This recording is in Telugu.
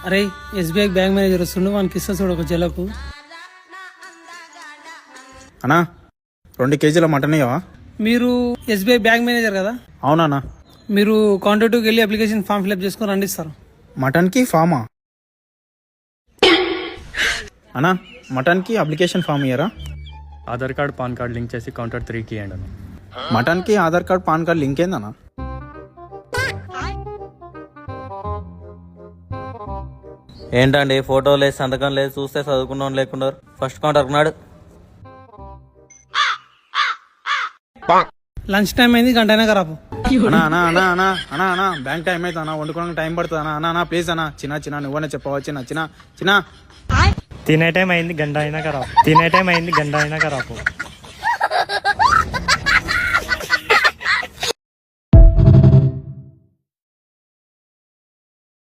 అరే ఎస్బీఐ బ్యాంక్ మేనేజర్ వస్తుండు వానికి ఇస్తా చూడు ఒక జలకు. అన్నా 2 కేజీల మటన్ ఇవ్వవా? మీరు ఎస్బీఐ బ్యాంక్ మేనేజర్ కదా? అవునా. మీరు కాంటాక్ట్కి వెళ్ళి అప్లికేషన్ ఫామ్ ఫిల్అప్ చేసుకొని రండి ఇస్తారు. మటన్కి ఫామా? అన్నా మటన్కి అప్లికేషన్ ఫామ్ ఇయ్యరా? Aadhaar card PAN card link చేసి కౌంటర్ 3కి ఇవ్వండి అన్న. మటన్కి Aadhaar card PAN card link ఏందన్నా? ఏంటండి ఫోటో లేదు, సంతకం లేదు, చూస్తే చదువుకున్నాం లేకుండా ఫస్ట్ కౌంటర్ నాడు. లంచ్ టైం అయింది, గంట అయినా రాపు. అన్నా అన్నా అన్నా అన్నా అన్నా అన్నా బ్యాంక్ టైం అయితే అన్న, వండుకోవడానికి టైం పడుతుంది అన్న. అన్నా అన్నా ప్లీజ్ అన్న, చిన్న నువ్వనే చెప్పవా? చిన్న తినే టైం అయింది, గంట అయినాక రాపు.